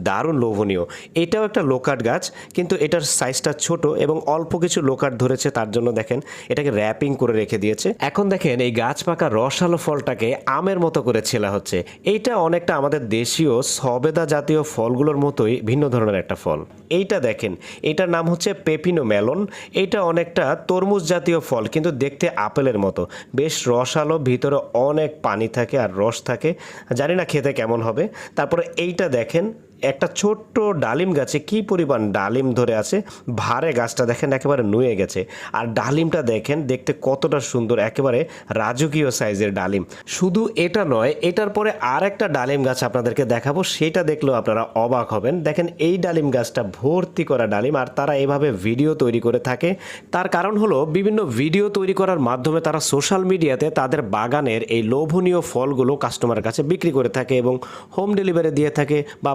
দারুণ লোভনীয়। এটাও একটা লোকাট গাছ, কিন্তু এটার সাইজটা ছোট এবং অল্প কিছু লোকাট ধরেছে, তার জন্য দেখেন এটাকে র্যাপিং করে রেখে দিয়েছে। এখন দেখেন এই গাছ পাকা রসালো ফলটাকে আমের মতো করে ছেলা হচ্ছে। এইটা অনেকটা আমাদের দেশীয় সবেদা জাতীয় ফলগুলোর মতোই ভিন্ন ধরনের একটা ফল। এইটা দেখেন, এটার নাম হচ্ছে পেপিনো মেলন। এইটা অনেকটা তরমুজ জাতীয় ফল, কিন্তু দেখতে আপেলের মতো। বেশ রসালো, ভিতরে অনেক পানি থাকে আর রস থাকে, জানি না খেতে কেমন হবে। তারপরে এইটা দেখেন, একটা ছোট্ট ডালিম গাছে কি পরিমাণ ডালিম ধরে আছে। ভারে গাছটা দেখেন একেবারে নুয়ে গেছে। আর ডালিমটা দেখেন দেখতে কতটা সুন্দর, একেবারে রাজকীয় সাইজের ডালিম। শুধু এটা নয়, এটার পরে আর একটা ডালিম গাছ আপনাদেরকে দেখাবো, সেটা দেখলেও আপনারা অবাক হবেন। দেখেন এই ডালিম গাছটা ভর্তি করা ডালিম, আর তারা এভাবে ভিডিও তৈরি করে থাকে। তার কারণ হলো বিভিন্ন ভিডিও তৈরি করার মাধ্যমে তারা সোশ্যাল মিডিয়াতে তাদের বাগানের এই লোভনীয় ফলগুলো কাস্টমারের কাছে বিক্রি করে থাকে এবং হোম ডেলিভারি দিয়ে থাকে বা